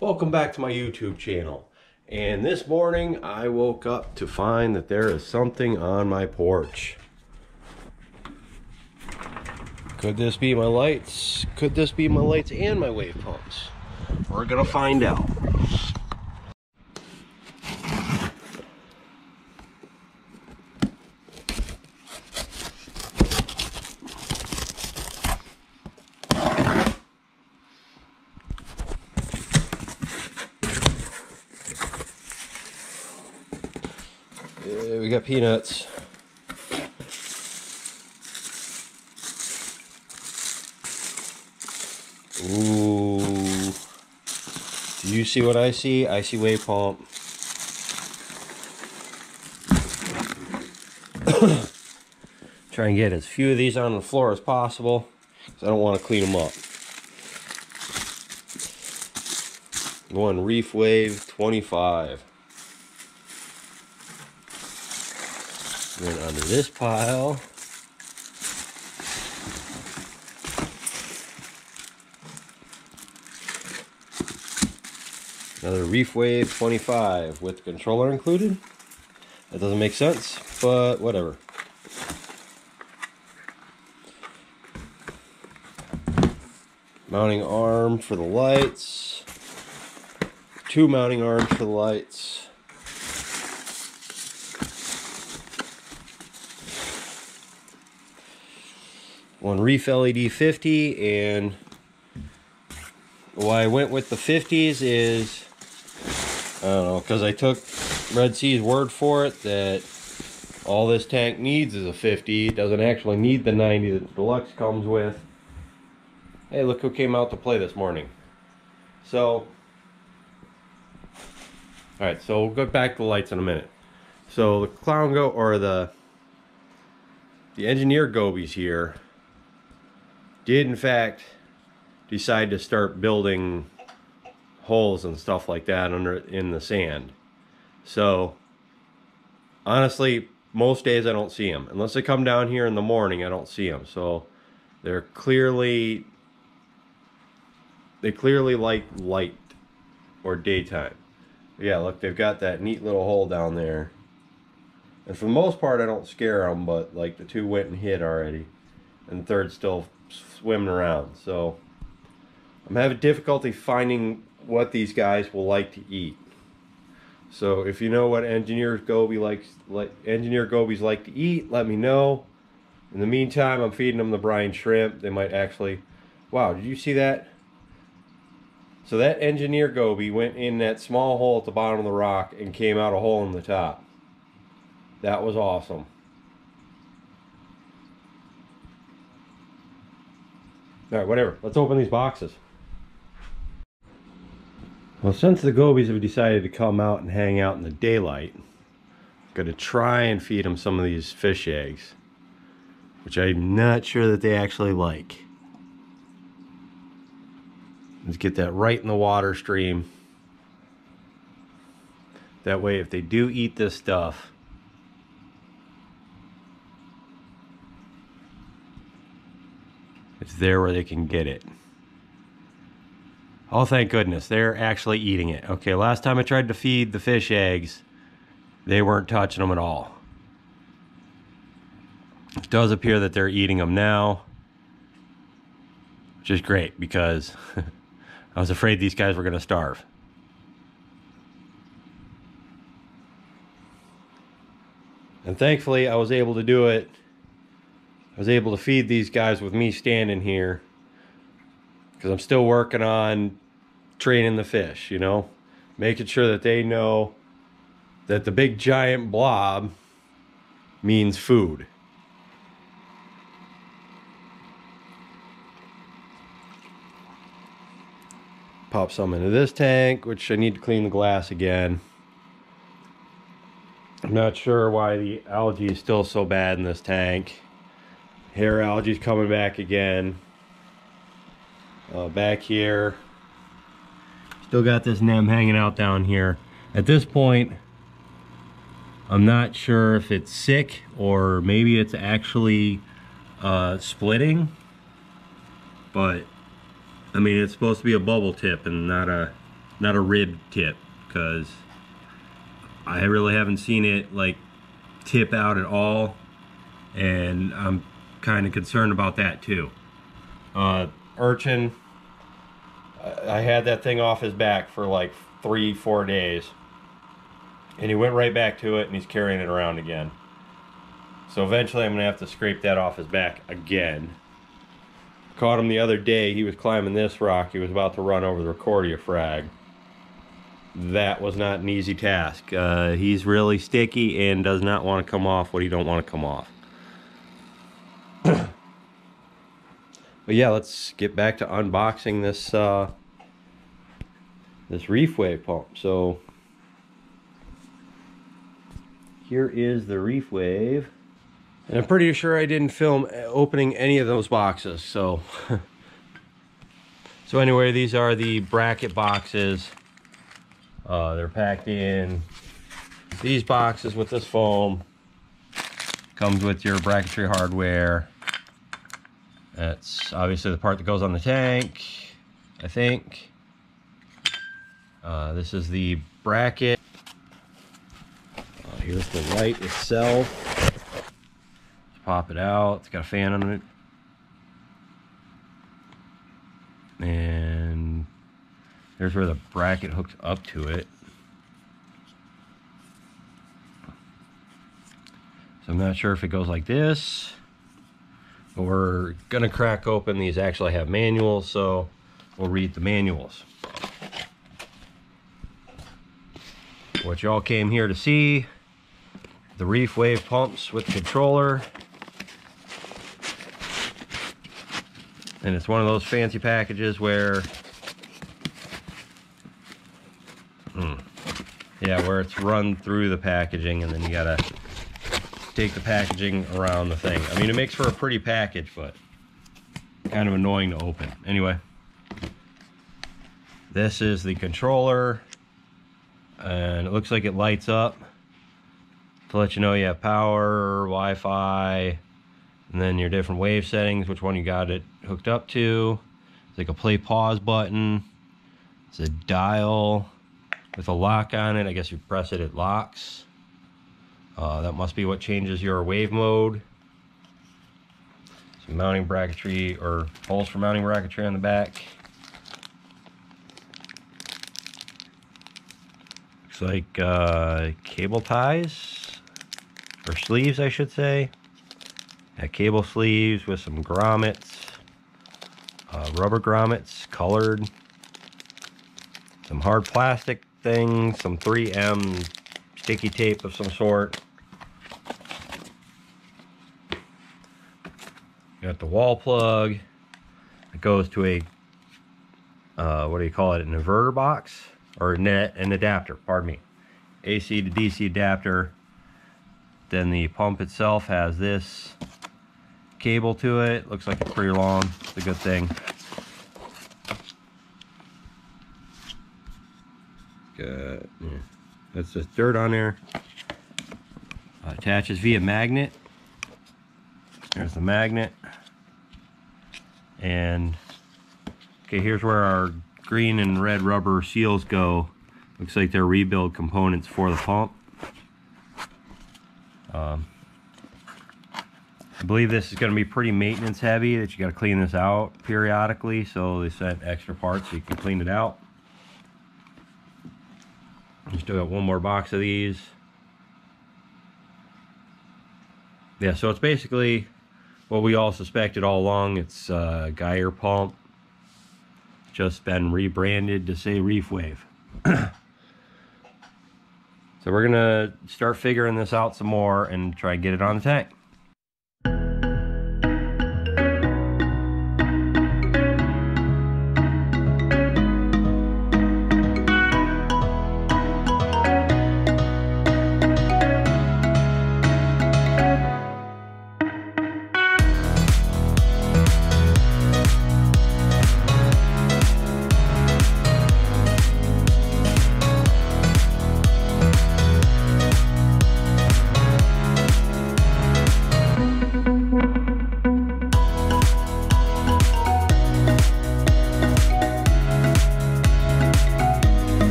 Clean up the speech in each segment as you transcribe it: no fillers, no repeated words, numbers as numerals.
Welcome back to my YouTube channel. And this morning I woke up to find that there is something on my porch. Could this be my lights? Could this be my lights and my wave pumps? We're gonna find out. We got peanuts. Ooh. Do you see what I see? I see wave pump. Try and get as few of these on the floor as possible because I don't want to clean them up. Going Reefwave 25. Then under this pile, another Reefwave 25 with the controller included. That doesn't make sense, but whatever. Mounting arm for the lights. 2 mounting arms for the lights. One ReefLED 50, and why I went with the 50s is, I don't know, because I took Red Sea's word for it that all this tank needs is a 50. It doesn't actually need the 90 that the Deluxe comes with. Hey, look who came out to play this morning. So, alright, so we'll go back to the lights in a minute. So the Clown Go, or the Engineer Gobies here, did in fact decide to start building holes and stuff like that in the sand. So honestly, most days I don't see them unless they come down here in the morning. I don't see them, so they clearly like light or daytime. Yeah, look, they've got that neat little hole down there, and for the most part I don't scare them, but like the 2 went and hit already, and the 3rd still swimming around. So I'm having difficulty finding what these guys will like to eat. So if you know what Engineer Gobies like to eat, let me know. In the meantime, I'm feeding them the brine shrimp. They might actually, wow, did you see that? So that Engineer Goby went in that small hole at the bottom of the rock and came out a hole in the top. That was awesome. Alright, whatever. Let's open these boxes. Well, since the gobies have decided to come out and hang out in the daylight, I'm going to try and feed them some of these fish eggs, which I'm not sure that they actually like. Let's get that right in the water stream. That way, if they do eat this stuff, it's there where they can get it. Oh, thank goodness, they're actually eating it. Okay, last time I tried to feed the fish eggs, they weren't touching them at all. It does appear that they're eating them now, which is great because I was afraid these guys were going to starve. And thankfully, I was able to do it. I was able to feed these guys with me standing here because I'm still working on training the fish, you know, making sure that they know that the big giant blob means food. Pop some into this tank, which I need to clean the glass again. I'm not sure why the algae is still so bad in this tank. Hair algae's coming back again. Back here, still got this nem hanging out down here. At this point, I'm not sure if it's sick or maybe it's actually splitting, but I mean, it's supposed to be a bubble tip and not a not a rib tip, because I really haven't seen it like tip out at all, and I'm kind of concerned about that too. Urchin, I had that thing off his back for like 3-4 days, and he went right back to it, and he's carrying it around again. So eventually I'm gonna have to scrape that off his back again. Caught him the other day. He was climbing this rock. He was about to run over the Recordia frag. That was not an easy task. He's really sticky and does not want to come off what he don't want to come off. But yeah, let's get back to unboxing this this Reefwave pump. So here is the Reefwave. And I'm pretty sure I didn't film opening any of those boxes, so so anyway, these are the bracket boxes. They're packed in these boxes with this foam. Comes with your bracketry hardware. That's obviously the part that goes on the tank, I think. This is the bracket. Here's the light itself. Pop it out. It's got a fan on it. And there's where the bracket hooks up to it. So I'm not sure if it goes like this, but we're gonna crack open these. Actually have manuals, so we'll read the manuals. What y'all came here to see, the Reefwave pumps with controller. And it's one of those fancy packages where, yeah, where it's run through the packaging, and then you gotta take the packaging around the thing. I mean, it makes for a pretty package, but kind of annoying to open. Anyway, this is the controller, and it looks like it lights up to let you know you have power, Wi-Fi, and then your different wave settings, which one you got it hooked up to. It's like a play pause button. It's a dial with a lock on it. I guess you press it, it locks. That must be what changes your wave mode. Some mounting bracketry, or holes for mounting bracketry on the back. Looks like cable ties, or sleeves I should say. Cable sleeves with some grommets, rubber grommets, colored, some hard plastic things, some 3M sticky tape of some sort. Got the wall plug. It goes to a, what do you call it, an inverter box? Or an adapter, pardon me. AC to DC adapter. Then the pump itself has this cable to it. Looks like it's pretty long. It's a good thing. Good. Yeah. That's just dirt on there. Attaches via magnet. There's the magnet. And okay, here's where our green and red rubber seals go. Looks like they're rebuild components for the pump. I believe this is going to be pretty maintenance heavy, that you got to clean this out periodically, so they sent extra parts so you can clean it out. You still got one more box of these. Yeah, so it's basically what we all suspected all along. It's a Geiger pump, just been rebranded to say Reefwave. So we're gonna start figuring this out some more and try and get it on the tank.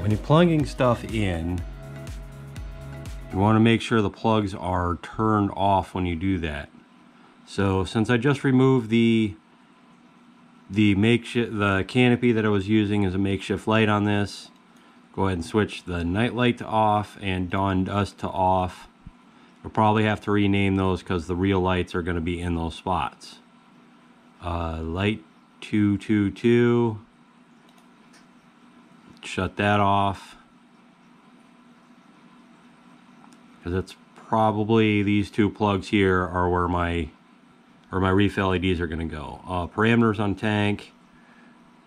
when you're plugging stuff in, you want to make sure the plugs are turned off when you do that. So since I just removed the canopy that I was using as a makeshift light on this, go ahead and switch the night light to off and dawn dust to off. We'll probably have to rename those because the real lights are going to be in those spots. Light 222. Shut that off. Because it's probably these two plugs here are where my Reef LEDs are going to go. Parameters on tank.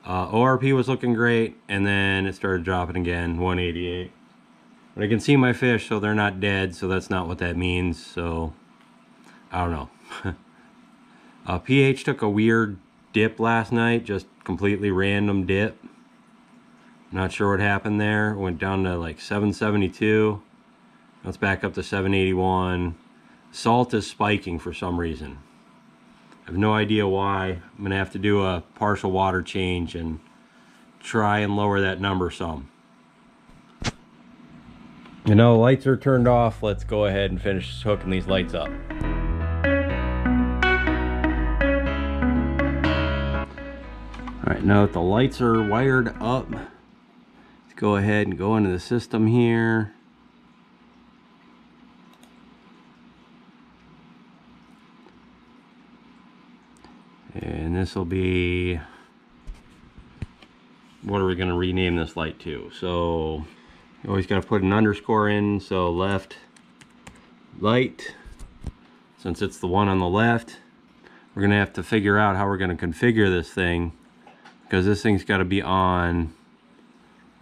ORP was looking great, and then it started dropping again, 188. But I can see my fish, so they're not dead, so that's not what that means. So I don't know. pH took a weird dip last night, just completely random dip. Not sure what happened there. It went down to like 772. Let's back up to 781. Salt is spiking for some reason. I have no idea why. I'm gonna have to do a partial water change and try and lower that number some. You know, lights are turned off. Let's go ahead and finish hooking these lights up. All right, now that the lights are wired up, let's go ahead and go into the system here. And this will be, what are we going to rename this light to? So you always got to put an underscore in, so left light. Since it's the one on the left, we're going to have to figure out how we're going to configure this thing, because this thing's got to be on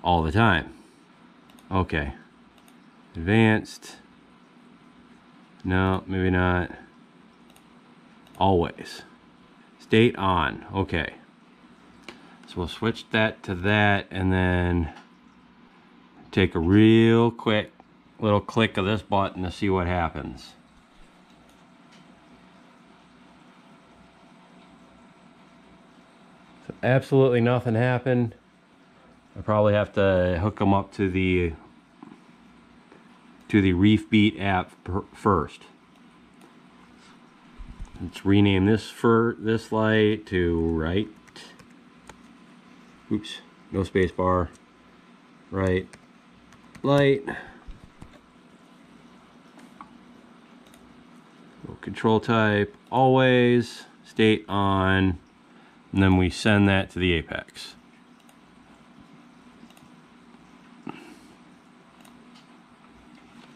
all the time. Okay. Advanced. No, maybe not. Always. State on. Okay. So we'll switch that to that, and then take a real quick little click of this button to see what happens. So absolutely nothing happened. I probably have to hook them up to the Reefbeat app first. Let's rename this light to right. Oops, no space bar. Right light. Control type always, state on, and then we send that to the apex.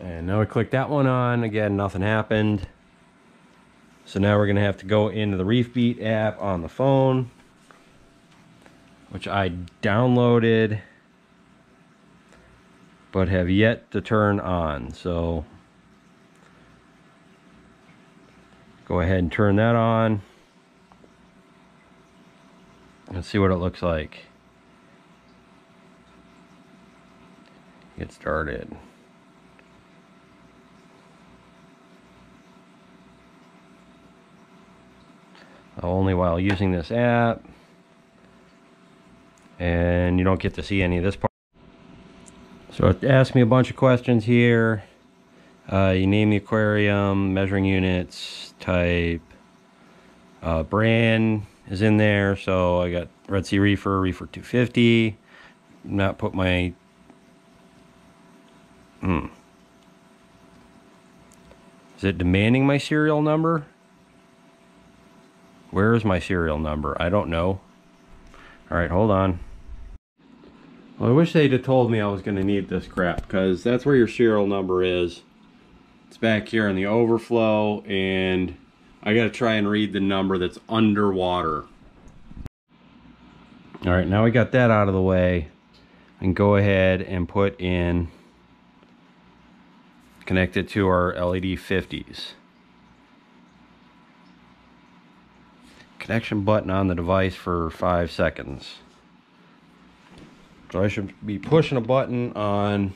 And now we click that one on. Again, nothing happened. So now we're going to have to go into the Reefbeat app on the phone, which I downloaded but have yet to turn on. So go ahead and turn that on. Let's see what it looks like. Get started. Only while using this app, and you don't get to see any of this part. So it asks me a bunch of questions here. You name the aquarium, measuring units, type, brand is in there. So I got Red Sea Reefer, Reefer 250. Not put my Is it demanding my serial number? Where is my serial number? I don't know. Alright, hold on. Well, I wish they'd have told me I was going to need this crap, because that's where your serial number is. It's back here in the overflow, and I got to try and read the number that's underwater. Alright, now we got that out of the way. And go ahead and put in, connect it to our LED 50's. Connection button on the device for 5 seconds. So I should be pushing a button on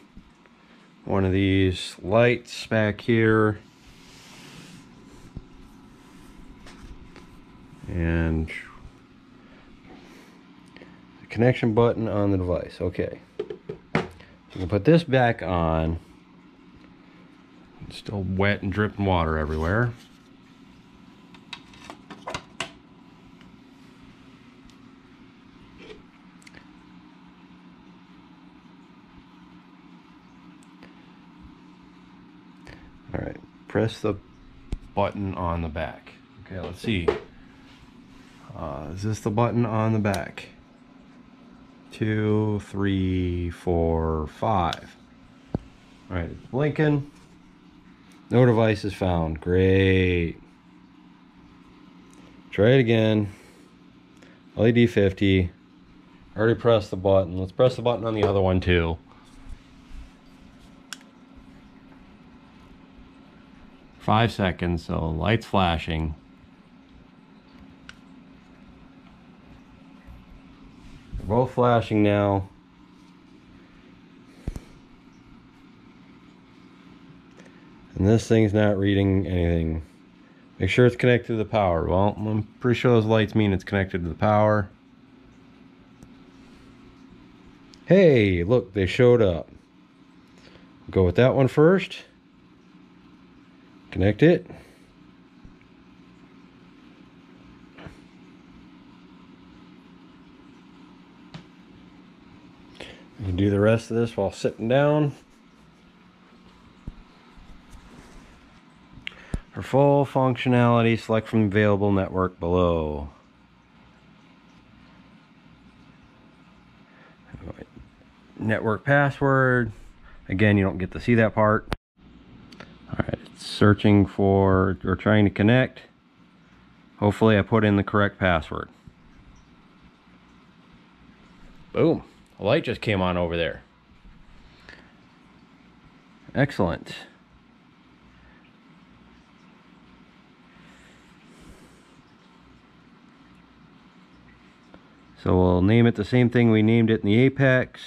one of these lights back here. And the connection button on the device. Okay. You can put this back on. It's still wet and dripping water everywhere. All right, press the button on the back. Okay, let's see. Is this the button on the back? 2, 3, 4, 5. All right, it's blinking. No device is found. Great. Try it again. LED 50. Already pressed the button. Let's press the button on the other one too. Five seconds, so lights flashing. They're both flashing now. And this thing's not reading anything. Make sure it's connected to the power. Well, I'm pretty sure those lights mean it's connected to the power. Hey, look, they showed up. Go with that one first. Connect it. You can do the rest of this while sitting down. For full functionality, select from the available network below. Network password. Again, you don't get to see that part. Alright, it's searching for or trying to connect. Hopefully I put in the correct password. Boom. A light just came on over there. Excellent. So we'll name it the same thing we named it in the Apex.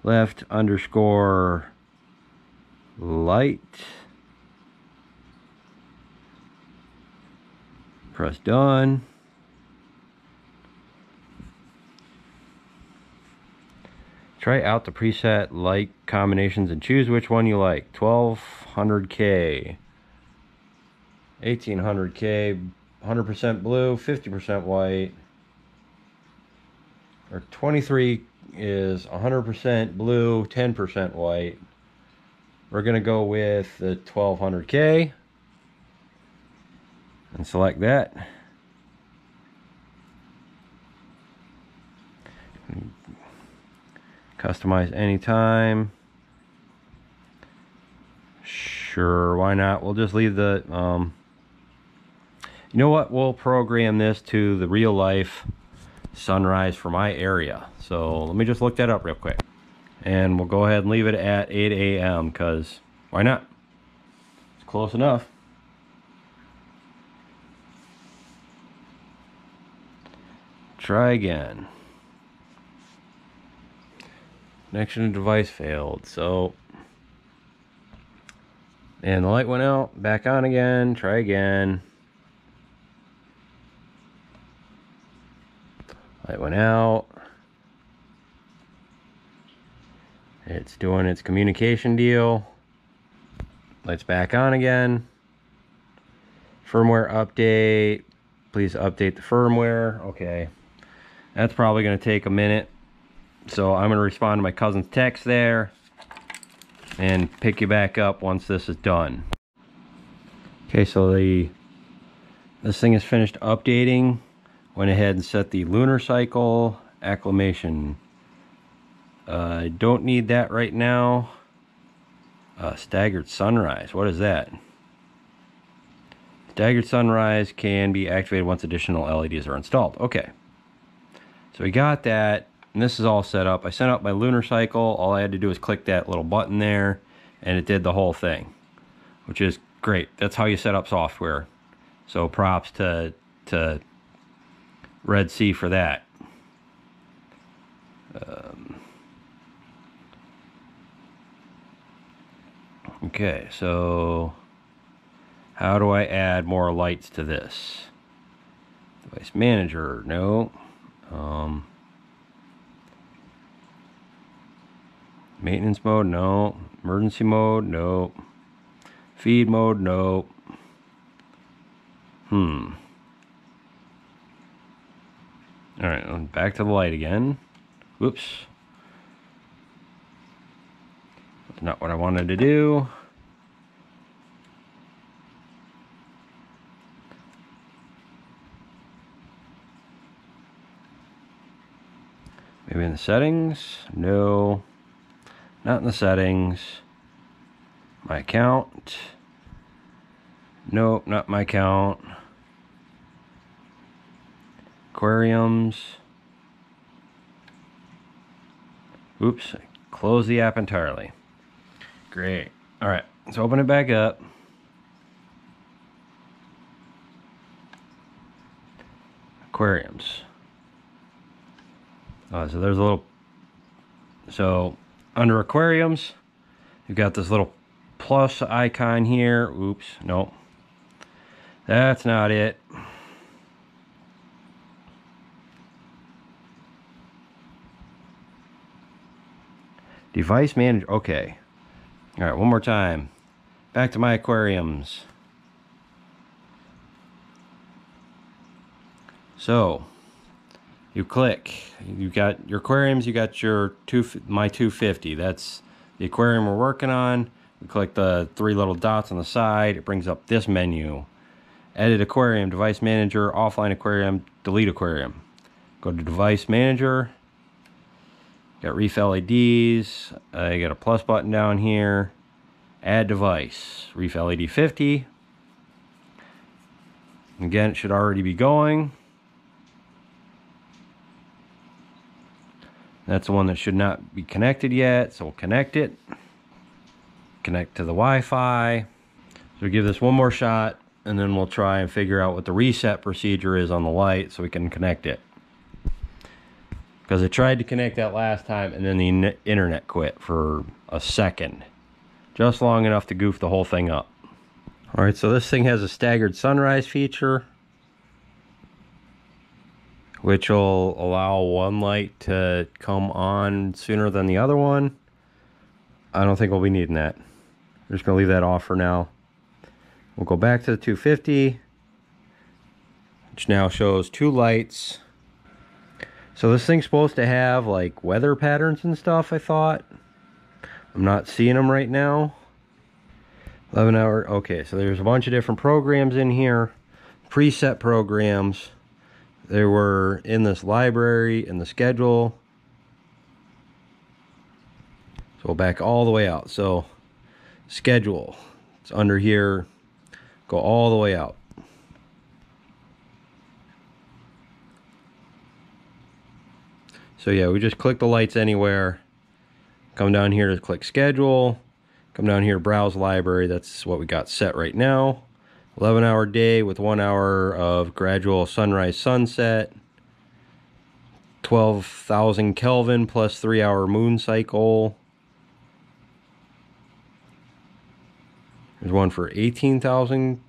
Left underscore light. Press done. Try out the preset light combinations and choose which one you like. 1200K, 1800K, 100% blue, 50% white. Or 23 is 100% blue, 10% white. We're going to go with the 1200K and select that. Customize anytime. Sure, why not? We'll just leave the you know what, we'll program this to the real life sunrise for my area. So let me just look that up real quick, and we'll go ahead and leave it at 8 a.m. because why not? It's close enough. Try again. Connection to device failed. So, and the light went out, back on again. Try again. Light went out. It's doing its communication deal. Light's back on again. Firmware update. Please update the firmware. Okay. That's probably going to take a minute. So I'm going to respond to my cousin's text there and pick you back up once this is done. Okay, so this thing is finished updating. Went ahead and set the lunar cycle acclimation. I don't need that right now. Staggered sunrise, what is that? Staggered sunrise can be activated once additional LEDs are installed. Okay, so we got that, and this is all set up. I set up my lunar cycle. All I had to do was click that little button there, and it did the whole thing, which is great. That's how you set up software. So props to Red Sea for that. Okay, so how do I add more lights to this? Device manager, no. Maintenance mode, no. Emergency mode, no. Feed mode, no. Alright, back to the light again. Whoops. That's not what I wanted to do. Maybe in the settings? No. Not in the settings. My account? Nope, not my account. Aquariums. Oops, I closed the app entirely. Great. Alright, let's open it back up. Aquariums. So there's a little, so under aquariums, you've got this little plus icon here. Oops, nope. That's not it. Device manager, okay. All right, one more time. Back to my aquariums. So, you click, you got your aquariums, you got your my 250. That's the aquarium we're working on. We click the three little dots on the side. It brings up this menu. Edit aquarium, device manager, offline aquarium, delete aquarium. Go to device manager. Got Reef LEDs. You got a plus button down here. Add device. Reef LED 50. Again, it should already be going. That's the one that should not be connected yet, so we'll connect it. Connect to the Wi-Fi. So we'll give this one more shot, and then we'll try and figure out what the reset procedure is on the light so we can connect it. Because I tried to connect that last time, and then the internet quit for a second. Just long enough to goof the whole thing up. Alright, so this thing has a staggered sunrise feature, which will allow one light to come on sooner than the other one. I don't think we'll be needing that. We're just going to leave that off for now. We'll go back to the 250, which now shows two lights. So this thing's supposed to have like weather patterns and stuff, I thought. I'm not seeing them right now. 11 hour, okay, so there's a bunch of different programs in here. Preset programs. They were in this library, in the schedule. So we'll back all the way out. So, schedule. It's under here. Go all the way out. So yeah, we just click the lights anywhere. Come down here to click schedule. Come down here to browse library. That's what we got set right now. 11-hour day with 1 hour of gradual sunrise sunset. 12,000 Kelvin plus 3-hour moon cycle. There's one for 18,000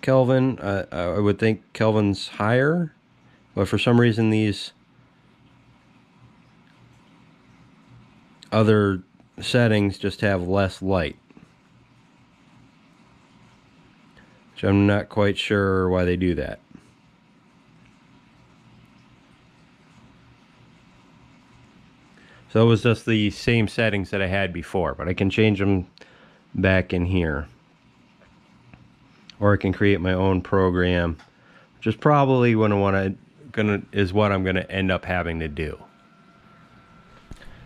Kelvin. I would think Kelvin's higher, but for some reason these other settings just have less light. Which I'm not quite sure why they do that. So it was just the same settings that I had before, but I can change them back in here. Or I can create my own program, which is probably what I'm gonna end up having to do.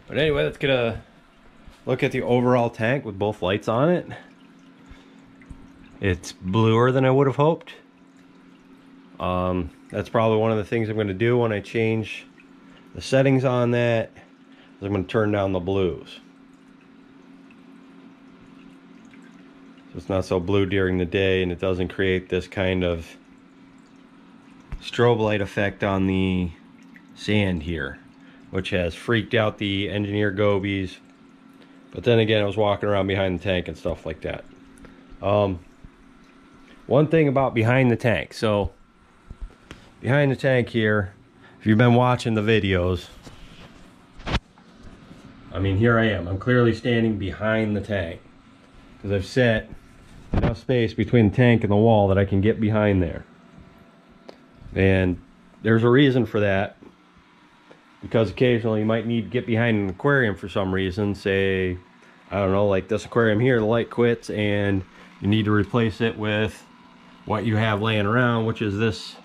But anyway, let's get a look at the overall tank with both lights on it. It's bluer than I would have hoped. That's probably one of the things I'm going to do when I change the settings on that. Is I'm going to turn down the blues. So it's not so blue during the day, and it doesn't create this kind of strobe light effect on the sand here, which has freaked out the engineer gobies. But then again, I was walking around behind the tank and stuff like that. One thing about behind the tank. So, behind the tank here, if you've been watching the videos, I mean, here I am. I'm clearly standing behind the tank because I've set enough space between the tank and the wall that I can get behind there. And there's a reason for that, because occasionally you might need to get behind an aquarium for some reason. Say, I don't know, like this aquarium here, the light quits and you need to replace it with what you have laying around, which is this,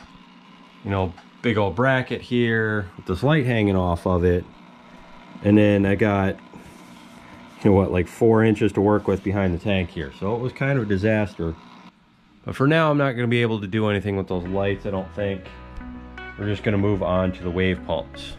you know, big old bracket here with this light hanging off of it. And then I got, you know what, like 4 inches to work with behind the tank here. So it was kind of a disaster. But for now, I'm not going to be able to do anything with those lights, I don't think. We're just going to move on to the wave pumps.